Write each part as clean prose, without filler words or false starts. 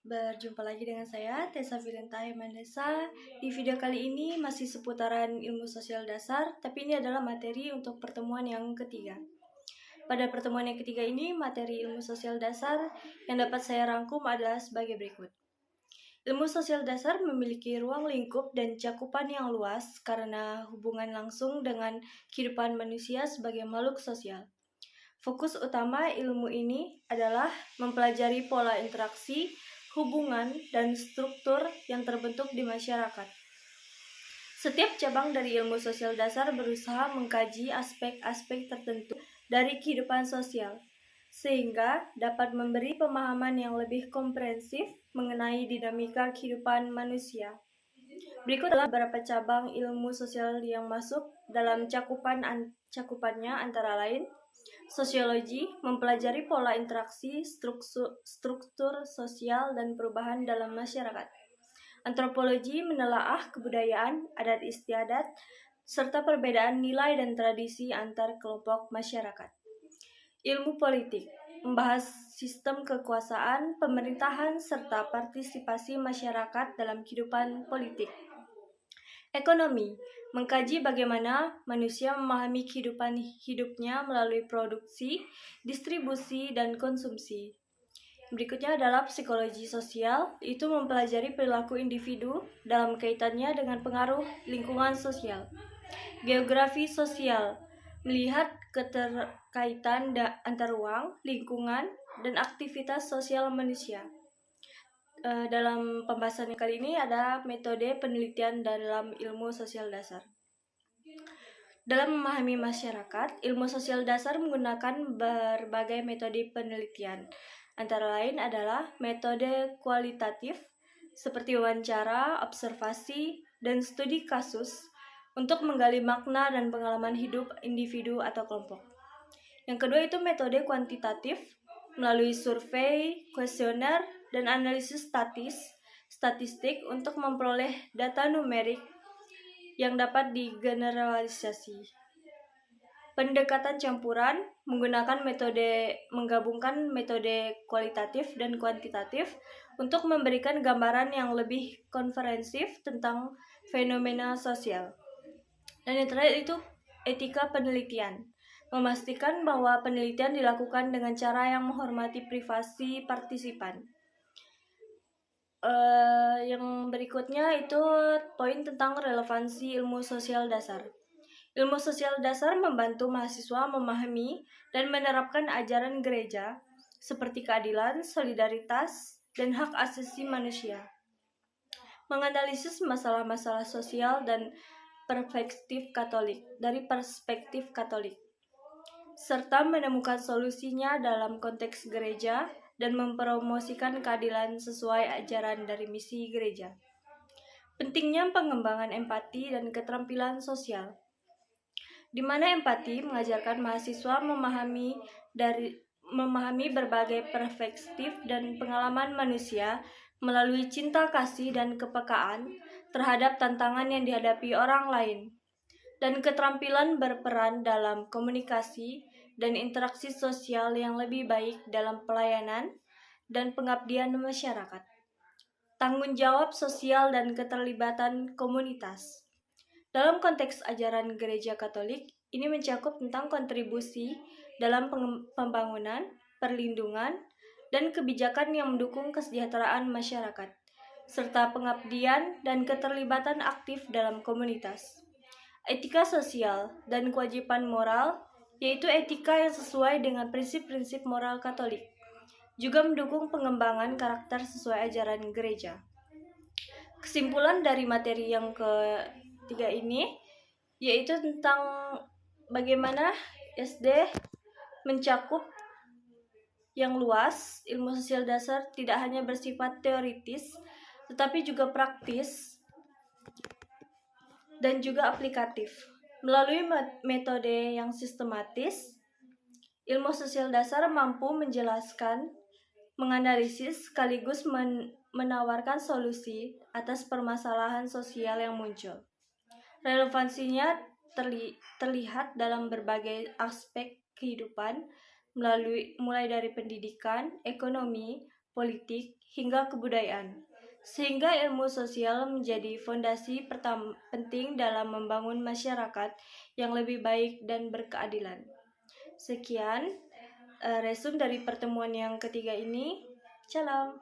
Berjumpa lagi dengan saya, Tessa Filinta Hemanesa. Di video kali ini masih seputaran ilmu sosial dasar, tapi ini adalah materi untuk pertemuan yang ketiga. Pada pertemuan yang ketiga ini, materi ilmu sosial dasar yang dapat saya rangkum adalah sebagai berikut. Ilmu sosial dasar memiliki ruang lingkup dan cakupan yang luas karena hubungan langsung dengan kehidupan manusia sebagai makhluk sosial. Fokus utama ilmu ini adalah mempelajari pola interaksi, hubungan, dan struktur yang terbentuk di masyarakat. Setiap cabang dari ilmu sosial dasar berusaha mengkaji aspek-aspek tertentu dari kehidupan sosial, sehingga dapat memberi pemahaman yang lebih komprehensif mengenai dinamika kehidupan manusia. Berikut adalah beberapa cabang ilmu sosial yang masuk dalam cakupannya antara lain: sosiologi, mempelajari pola interaksi, struktur sosial, dan perubahan dalam masyarakat. Antropologi, menelaah kebudayaan, adat istiadat, serta perbedaan nilai dan tradisi antar kelompok masyarakat. Ilmu politik, membahas sistem kekuasaan, pemerintahan, serta partisipasi masyarakat dalam kehidupan politik. Ekonomi, mengkaji bagaimana manusia memahami kehidupan hidupnya melalui produksi, distribusi, dan konsumsi. Berikutnya adalah psikologi sosial, itu mempelajari perilaku individu dalam kaitannya dengan pengaruh lingkungan sosial. Geografi sosial, melihat keterkaitan antar ruang, lingkungan, dan aktivitas sosial manusia. Dalam pembahasan kali ini ada metode penelitian dalam ilmu sosial dasar. Dalam memahami masyarakat, ilmu sosial dasar menggunakan berbagai metode penelitian. Antara lain adalah metode kualitatif, seperti wawancara, observasi, dan studi kasus untuk menggali makna dan pengalaman hidup individu atau kelompok. Yang kedua itu metode kuantitatif, melalui survei, kuesioner, dan analisis statistik untuk memperoleh data numerik yang dapat digeneralisasi. Pendekatan campuran menggabungkan metode kualitatif dan kuantitatif untuk memberikan gambaran yang lebih komprehensif tentang fenomena sosial. Dan yang terakhir itu etika penelitian, memastikan bahwa penelitian dilakukan dengan cara yang menghormati privasi partisipan. Yang berikutnya itu poin tentang relevansi ilmu sosial dasar. Ilmu sosial dasar membantu mahasiswa memahami dan menerapkan ajaran gereja seperti keadilan, solidaritas, dan hak asasi manusia. Menganalisis masalah-masalah sosial dan dari perspektif Katolik, serta menemukan solusinya dalam konteks gereja dan mempromosikan keadilan sesuai ajaran dari misi gereja. Pentingnya pengembangan empati dan keterampilan sosial, di mana empati mengajarkan mahasiswa memahami berbagai perspektif dan pengalaman manusia melalui cinta kasih dan kepekaan terhadap tantangan yang dihadapi orang lain, dan keterampilan berperan dalam komunikasi dan interaksi sosial yang lebih baik dalam pelayanan dan pengabdian masyarakat. Tanggung jawab sosial dan keterlibatan komunitas. Dalam konteks ajaran Gereja Katolik, ini mencakup tentang kontribusi dalam pembangunan, perlindungan, dan kebijakan yang mendukung kesejahteraan masyarakat, serta pengabdian dan keterlibatan aktif dalam komunitas. Etika sosial dan kewajiban moral, yaitu etika yang sesuai dengan prinsip-prinsip moral Katolik, juga mendukung pengembangan karakter sesuai ajaran gereja. Kesimpulan dari materi yang ketiga ini yaitu tentang bagaimana SD mencakup yang luas. Ilmu sosial dasar tidak hanya bersifat teoritis, tetapi juga praktis dan juga aplikatif. Melalui metode yang sistematis, ilmu sosial dasar mampu menjelaskan, menganalisis, sekaligus menawarkan solusi atas permasalahan sosial yang muncul. Relevansinya terlihat dalam berbagai aspek kehidupan, mulai dari pendidikan, ekonomi, politik, hingga kebudayaan. Sehingga ilmu sosial menjadi fondasi penting dalam membangun masyarakat yang lebih baik dan berkeadilan. Sekian resume dari pertemuan yang ketiga ini. Salam.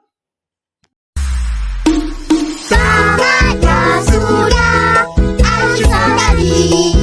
Saatnya sudah harus tadi.